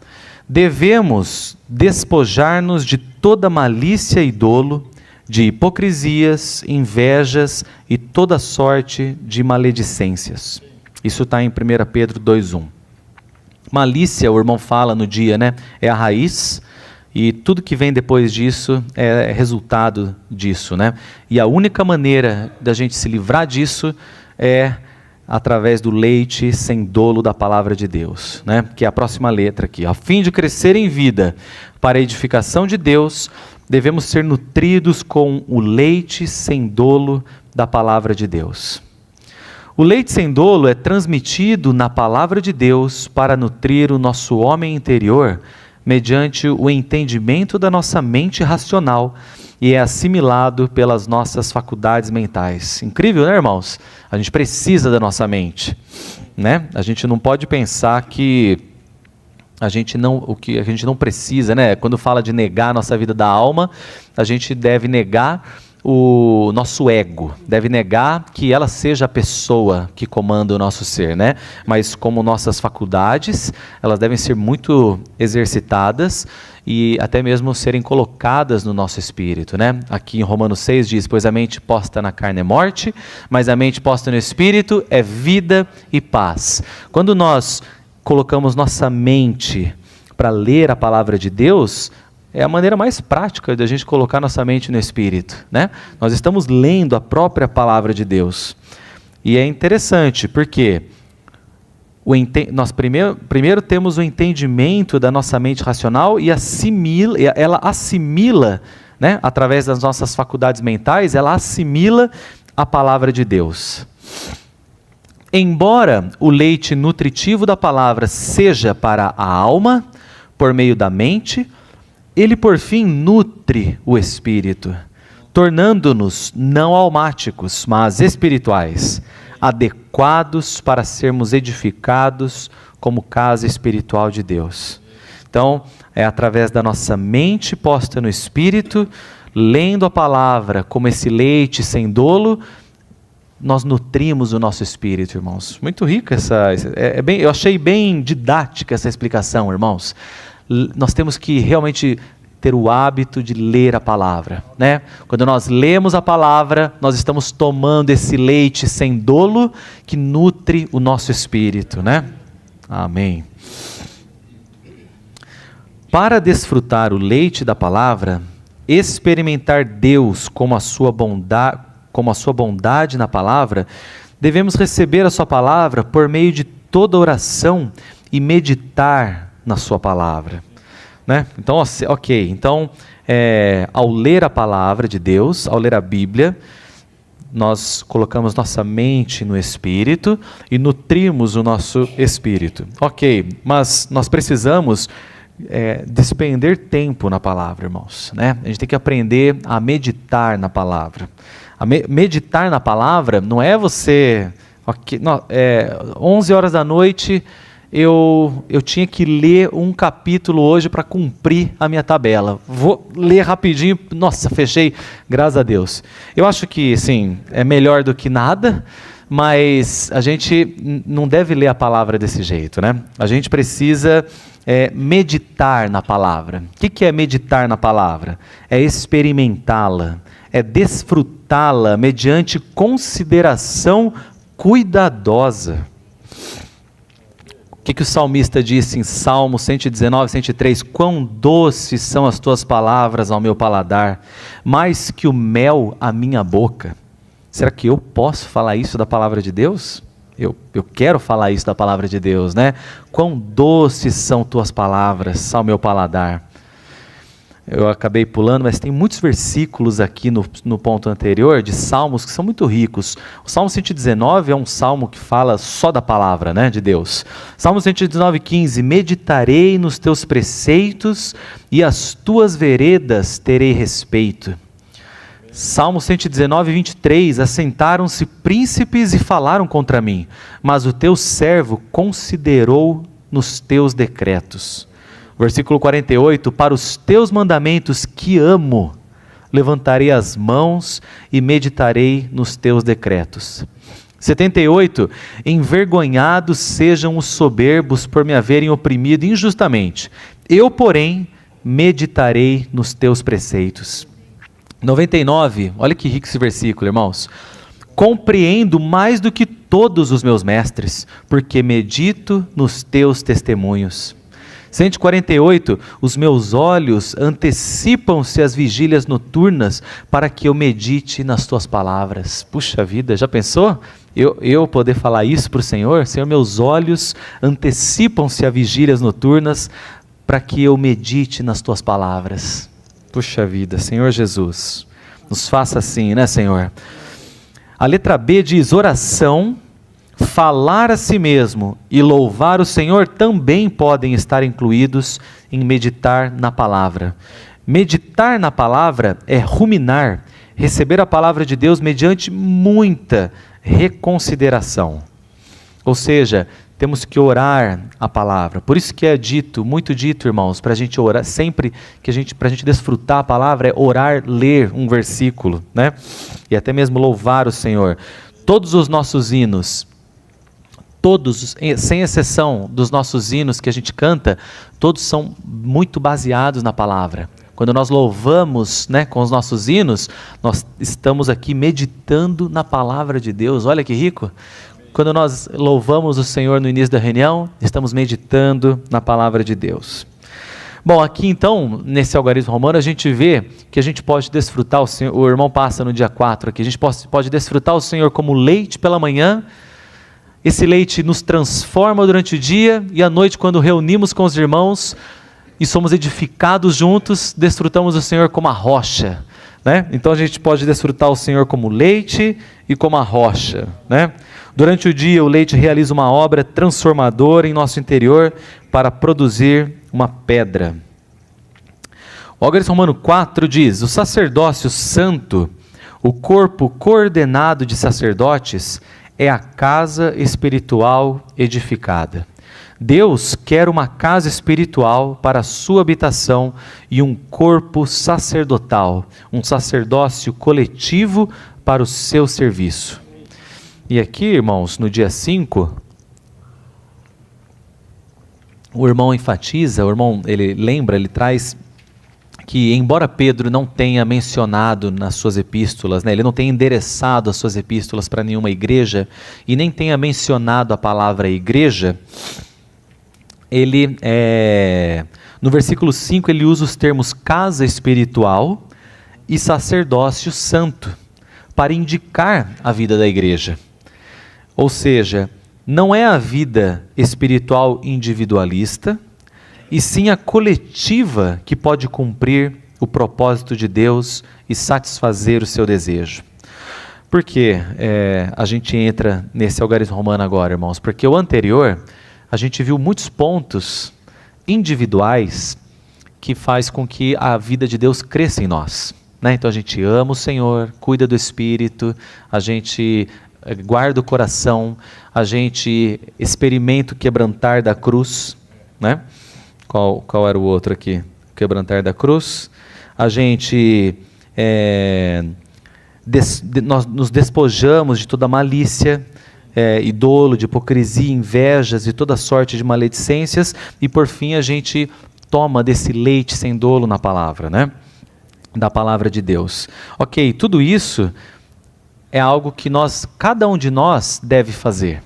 Devemos despojar-nos de toda malícia e dolo, de hipocrisias, invejas e toda sorte de maledicências. Isso está em 1 Pedro 2,1. Malícia, o irmão fala no dia, né? É a raiz. E tudo que vem depois disso é resultado disso, né? E a única maneira da gente se livrar disso é através do leite sem dolo da palavra de Deus, né? Que é a próxima letra aqui. A fim de crescer em vida para a edificação de Deus, devemos ser nutridos com o leite sem dolo da palavra de Deus. O leite sem dolo é transmitido na palavra de Deus para nutrir o nosso homem interior, mediante o entendimento da nossa mente racional e é assimilado pelas nossas faculdades mentais. Incrível, né, irmãos? A gente precisa da nossa mente, né? A gente não pode pensar que a gente não precisa, né? Quando fala de negar a nossa vida da alma, a gente deve negar o nosso ego, deve negar que ela seja a pessoa que comanda o nosso ser, né? Mas como nossas faculdades, elas devem ser muito exercitadas e até mesmo serem colocadas no nosso espírito, né? Aqui em Romanos 6 diz, pois a mente posta na carne é morte, mas a mente posta no espírito é vida e paz. Quando nós colocamos nossa mente para ler a palavra de Deus, é a maneira mais prática de a gente colocar nossa mente no Espírito, né? Nós estamos lendo a própria palavra de Deus. E é interessante, porque nós primeiro temos o entendimento da nossa mente racional e ela assimila, né, através das nossas faculdades mentais, ela assimila a palavra de Deus. Embora o leite nutritivo da palavra seja para a alma, por meio da mente, ele, por fim, nutre o espírito, tornando-nos não almáticos, mas espirituais, adequados para sermos edificados como casa espiritual de Deus. Então, é através da nossa mente posta no espírito, lendo a palavra como esse leite sem dolo, nós nutrimos o nosso espírito, irmãos. Muito rica eu achei bem didática essa explicação, irmãos. Nós temos que realmente ter o hábito de ler a palavra, né? Quando nós lemos a palavra, nós estamos tomando esse leite sem dolo que nutre o nosso espírito, né? Amém. Para desfrutar o leite da palavra, experimentar Deus como a sua bondade na palavra, devemos receber a sua palavra por meio de toda oração e meditar na sua palavra, né? Então, ok, então, ao ler a palavra de Deus, ao ler a Bíblia, nós colocamos nossa mente no Espírito e nutrimos o nosso Espírito. Ok, mas nós precisamos despender tempo na palavra, irmãos, né? A gente tem que aprender a meditar na palavra. Meditar na palavra não é você... 11 horas da noite... Eu tinha que ler um capítulo hoje para cumprir a minha tabela. Vou ler rapidinho. Nossa, fechei, graças a Deus. Eu acho que, sim, é melhor do que nada, mas a gente não deve ler a palavra desse jeito, né? A gente precisa meditar na palavra. O que é meditar na palavra? É experimentá-la, é desfrutá-la mediante consideração cuidadosa. O que o salmista disse em Salmo 119, 103? Quão doces são as tuas palavras ao meu paladar, mais que o mel à minha boca. Será que eu posso falar isso da palavra de Deus? Eu quero falar isso da palavra de Deus, né? Quão doces são tuas palavras ao meu paladar. Eu acabei pulando, mas tem muitos versículos aqui no ponto anterior de salmos que são muito ricos. O Salmo 119 é um salmo que fala só da palavra, né, de Deus. Salmo 119, 15, meditarei nos teus preceitos e as tuas veredas terei respeito. Salmo 119, 23, assentaram-se príncipes e falaram contra mim, mas o teu servo considerou nos teus decretos. Versículo 48, para os teus mandamentos que amo, levantarei as mãos e meditarei nos teus decretos. 78, envergonhados sejam os soberbos por me haverem oprimido injustamente. Eu, porém, meditarei nos teus preceitos. 99, olha que rico esse versículo, irmãos. Compreendo mais do que todos os meus mestres, porque medito nos teus testemunhos. 148, os meus olhos antecipam-se às vigílias noturnas para que eu medite nas tuas palavras. Puxa vida, já pensou? Eu poder falar isso para o Senhor? Senhor, meus olhos antecipam-se a vigílias noturnas para que eu medite nas tuas palavras. Puxa vida, Senhor Jesus, nos faça assim, né, Senhor? A letra B diz oração. Falar a si mesmo e louvar o Senhor também podem estar incluídos em meditar na palavra. Meditar na palavra é ruminar, receber a palavra de Deus mediante muita reconsideração. Ou seja, temos que orar a palavra. Por isso que é dito, muito dito, irmãos, para a gente orar, sempre para a gente desfrutar a palavra, é orar, ler um versículo, né? E até mesmo louvar o Senhor. Todos os nossos hinos, todos, sem exceção dos nossos hinos que a gente canta, todos são muito baseados na palavra. Quando nós louvamos, né, com os nossos hinos, nós estamos aqui meditando na palavra de Deus. Olha que rico! Quando nós louvamos o Senhor no início da reunião, estamos meditando na palavra de Deus. Bom, aqui então, nesse algarismo romano, a gente vê que a gente pode desfrutar o Senhor, o irmão passa no dia 4 aqui, a gente pode desfrutar o Senhor como leite pela manhã. Esse leite nos transforma durante o dia e à noite, quando reunimos com os irmãos e somos edificados juntos, desfrutamos o Senhor como a rocha, né? Então a gente pode desfrutar o Senhor como leite e como a rocha, né? Durante o dia o leite realiza uma obra transformadora em nosso interior para produzir uma pedra. O algarismo romano 4 diz: o sacerdócio santo, o corpo coordenado de sacerdotes, é a casa espiritual edificada. Deus quer uma casa espiritual para a sua habitação e um corpo sacerdotal, um sacerdócio coletivo para o seu serviço. E aqui, irmãos, no dia 5, o irmão enfatiza, o irmão, ele lembra, ele traz que, embora Pedro não tenha mencionado nas suas epístolas, né, ele não tenha endereçado as suas epístolas para nenhuma igreja, e nem tenha mencionado a palavra igreja, ele, no versículo 5, ele usa os termos casa espiritual e sacerdócio santo, para indicar a vida da igreja. Ou seja, não é a vida espiritual individualista, e sim a coletiva que pode cumprir o propósito de Deus e satisfazer o seu desejo. Por que a gente entra nesse algarismo romano agora, irmãos? Porque o anterior, a gente viu muitos pontos individuais que faz com que a vida de Deus cresça em nós, né? Então a gente ama o Senhor, cuida do Espírito, a gente guarda o coração, a gente experimenta o quebrantar da cruz, né? Qual era o outro aqui? Quebrantar da cruz. A gente, nós nos despojamos de toda malícia, e dolo, de hipocrisia, invejas e toda sorte de maledicências, e por fim a gente toma desse leite sem dolo na palavra, né? Da palavra de Deus. Ok, tudo isso é algo que cada um de nós deve fazer,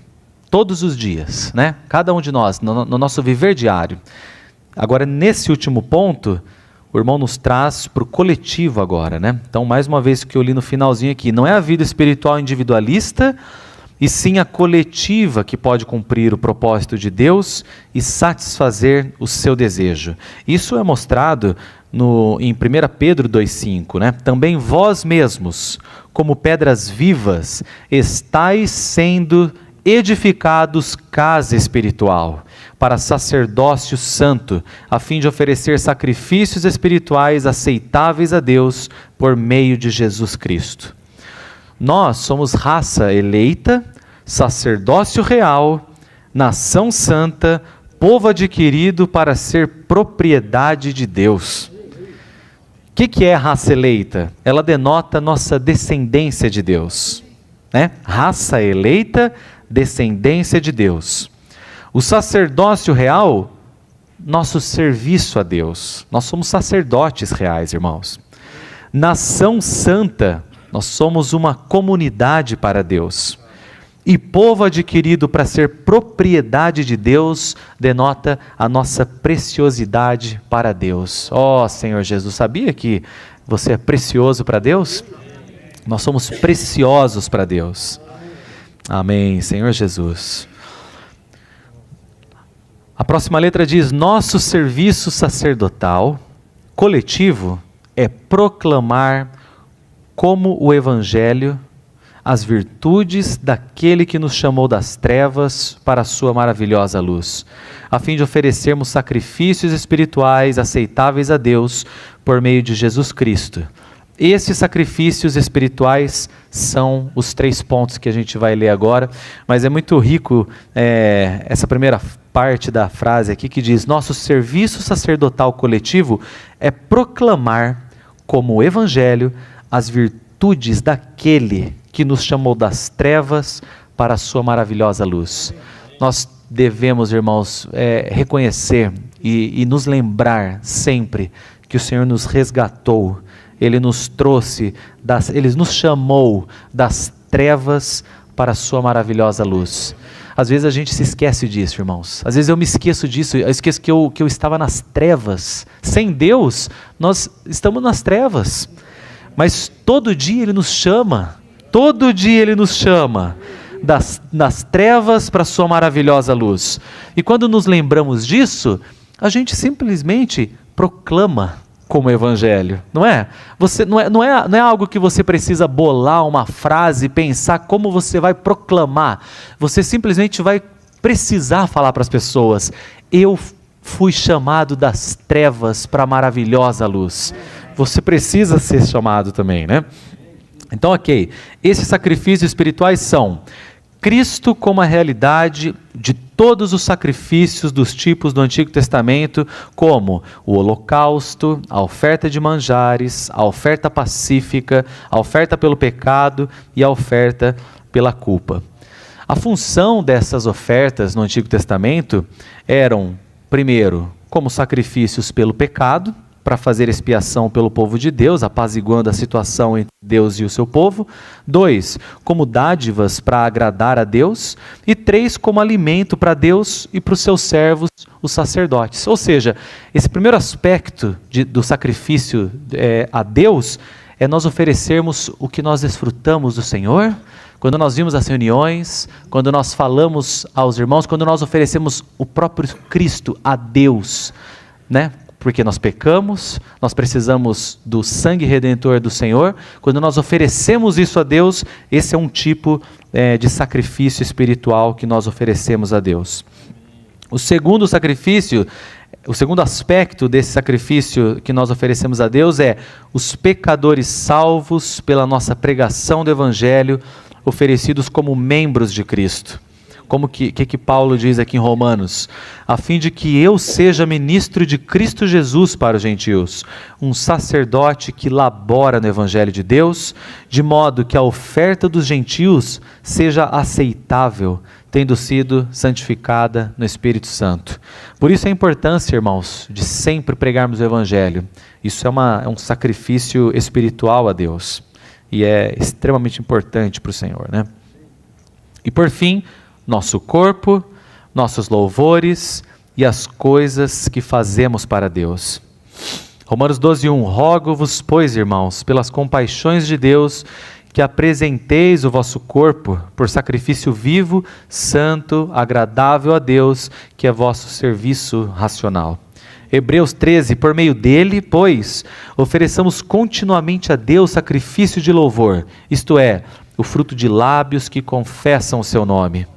todos os dias, né? Cada um de nós, no nosso viver diário. Agora, nesse último ponto, o irmão nos traz para o coletivo agora, né? Então, mais uma vez que eu li no finalzinho aqui, não é a vida espiritual individualista, e sim a coletiva que pode cumprir o propósito de Deus e satisfazer o seu desejo. Isso é mostrado em 1 Pedro 2,5, né? Também vós mesmos, como pedras vivas, estáis sendo edificados casa espiritual, para sacerdócio santo, a fim de oferecer sacrifícios espirituais aceitáveis a Deus por meio de Jesus Cristo. Nós somos raça eleita, sacerdócio real, nação santa, povo adquirido para ser propriedade de Deus. O que é raça eleita? Ela denota nossa descendência de Deus, né? Raça eleita, descendência de Deus. O sacerdócio real, nosso serviço a Deus. Nós somos sacerdotes reais, irmãos. Nação santa, nós somos uma comunidade para Deus. E povo adquirido para ser propriedade de Deus, denota a nossa preciosidade para Deus. Ó Senhor Jesus, sabia que você é precioso para Deus? Nós somos preciosos para Deus. Amém, Senhor Jesus. A próxima letra diz: nosso serviço sacerdotal coletivo é proclamar como o Evangelho as virtudes daquele que nos chamou das trevas para a sua maravilhosa luz, a fim de oferecermos sacrifícios espirituais aceitáveis a Deus por meio de Jesus Cristo. esses sacrifícios espirituais são os 3 pontos que a gente vai ler agora, mas é muito rico essa primeira parte da frase aqui que diz: nosso serviço sacerdotal coletivo é proclamar como evangelho as virtudes daquele que nos chamou das trevas para a sua maravilhosa luz. Nós devemos, irmãos, reconhecer e nos lembrar sempre que o Senhor nos resgatou, Ele nos trouxe, Ele nos chamou das trevas para a sua maravilhosa luz. Às vezes a gente se esquece disso, irmãos. Às vezes eu me esqueço disso, eu esqueço que eu estava nas trevas. Sem Deus, nós estamos nas trevas. Mas todo dia Ele nos chama, das trevas para a sua maravilhosa luz. E quando nos lembramos disso, a gente simplesmente proclama como evangelho, não é? Não é algo que você precisa bolar uma frase, pensar como você vai proclamar. Você simplesmente vai precisar falar para as pessoas: eu fui chamado das trevas para a maravilhosa luz. Você precisa ser chamado também, né? Então, ok, esses sacrifícios espirituais são Cristo como a realidade de todos os sacrifícios dos tipos do Antigo Testamento, como o holocausto, a oferta de manjares, a oferta pacífica, a oferta pelo pecado e a oferta pela culpa. A função dessas ofertas no Antigo Testamento eram, primeiro, como sacrifícios pelo pecado, para fazer expiação pelo povo de Deus, apaziguando a situação entre Deus e o seu povo. 2, como dádivas para agradar a Deus. E 3, como alimento para Deus e para os seus servos, os sacerdotes. Ou seja, esse primeiro aspecto do sacrifício a Deus é nós oferecermos o que nós desfrutamos do Senhor. Quando nós vimos as reuniões, quando nós falamos aos irmãos, quando nós oferecemos o próprio Cristo a Deus, né? Porque nós pecamos, nós precisamos do sangue redentor do Senhor. Quando nós oferecemos isso a Deus, esse é um tipo de sacrifício espiritual que nós oferecemos a Deus. O segundo sacrifício, o segundo aspecto desse sacrifício que nós oferecemos a Deus é os pecadores salvos pela nossa pregação do Evangelho, oferecidos como membros de Cristo. Como que Paulo diz aqui em Romanos? A fim de que eu seja ministro de Cristo Jesus para os gentios, um sacerdote que labora no Evangelho de Deus, de modo que a oferta dos gentios seja aceitável, tendo sido santificada no Espírito Santo. Por isso a importância, irmãos, de sempre pregarmos o Evangelho. Isso é um sacrifício espiritual a Deus e é extremamente importante para o Senhor, né? E por fim, nosso corpo, nossos louvores e as coisas que fazemos para Deus. Romanos 12:1, rogo-vos, pois, irmãos, pelas compaixões de Deus, que apresenteis o vosso corpo por sacrifício vivo, santo, agradável a Deus, que é vosso serviço racional. Hebreus 13, por meio dele, pois, ofereçamos continuamente a Deus sacrifício de louvor, isto é, o fruto de lábios que confessam o seu nome.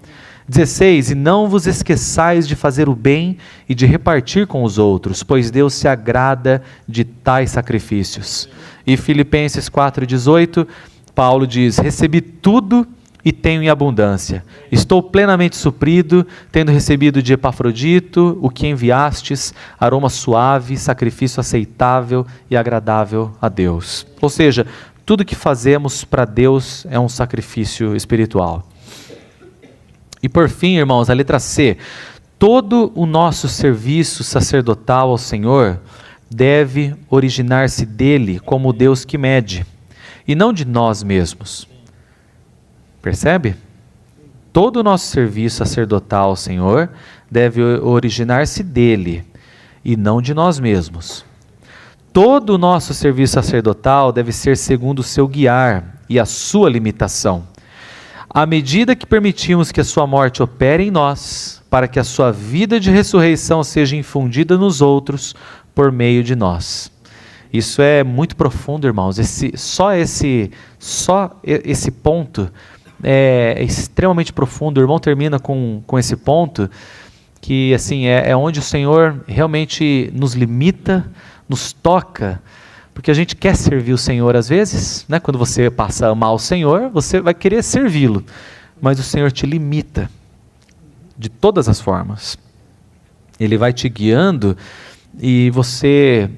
16, e não vos esqueçais de fazer o bem e de repartir com os outros, pois Deus se agrada de tais sacrifícios. E Filipenses 4:18, Paulo diz, recebi tudo e tenho em abundância. Estou plenamente suprido, tendo recebido de Epafrodito o que enviastes, aroma suave, sacrifício aceitável e agradável a Deus. Ou seja, tudo que fazemos para Deus é um sacrifício espiritual. E por fim, irmãos, a letra C, todo o nosso serviço sacerdotal ao Senhor deve originar-se dele como Deus que mede, e não de nós mesmos. Percebe? Todo o nosso serviço sacerdotal ao Senhor deve originar-se dele, e não de nós mesmos. Todo o nosso serviço sacerdotal deve ser segundo o seu guiar e a sua limitação. À medida que permitimos que a sua morte opere em nós, para que a sua vida de ressurreição seja infundida nos outros por meio de nós. Isso é muito profundo, irmãos. Só esse ponto é extremamente profundo. O irmão termina com esse ponto, que assim, é onde o Senhor realmente nos limita, nos toca, Porque a gente quer servir o Senhor às vezes, né? Quando você passa a amar o Senhor, você vai querer servi-lo, mas o Senhor te limita de todas as formas. Ele vai te guiando e você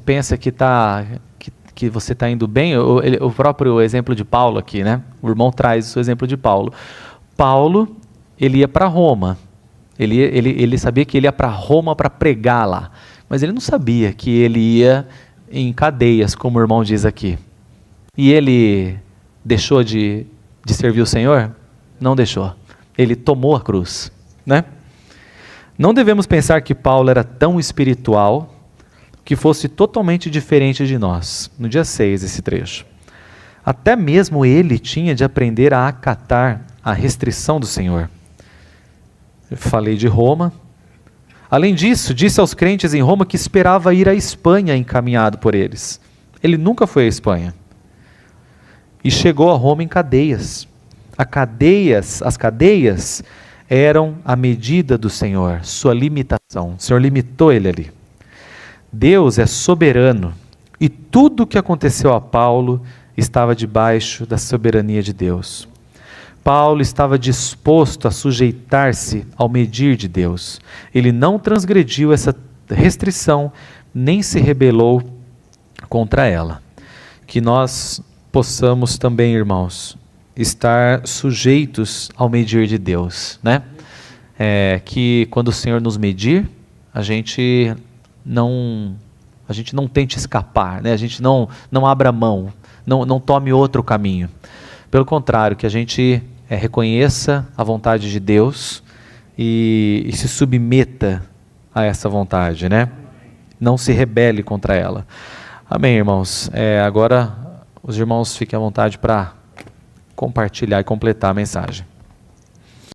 pensa que você está indo bem. O próprio exemplo de Paulo aqui, né? O irmão traz o exemplo de Paulo. Paulo, ele ia para Roma. Ele sabia que ele ia para Roma para pregar lá, mas ele não sabia que ele ia em cadeias, como o irmão diz aqui. E ele deixou de servir o Senhor? Não deixou. Ele tomou a cruz, né? Não devemos pensar que Paulo era tão espiritual que fosse totalmente diferente de nós. No dia 6, esse trecho. Até mesmo ele tinha de aprender a acatar a restrição do Senhor. Eu falei de Roma. Além disso, disse aos crentes em Roma que esperava ir à Espanha encaminhado por eles. Ele nunca foi à Espanha. E chegou a Roma em cadeias. As cadeias eram a medida do Senhor, sua limitação. O Senhor limitou ele ali. Deus é soberano e tudo o que aconteceu a Paulo estava debaixo da soberania de Deus. Paulo estava disposto a sujeitar-se ao medir de Deus. Ele não transgrediu essa restrição, nem se rebelou contra ela. Que nós possamos também, irmãos, estar sujeitos ao medir de Deus, né? Que quando o Senhor nos medir, a gente não tente escapar, né? A gente não abra mão, não tome outro caminho. Pelo contrário, que a gente reconheça a vontade de Deus e se submeta a essa vontade, né? Não se rebele contra ela. Amém, irmãos? Agora os irmãos fiquem à vontade para compartilhar e completar a mensagem.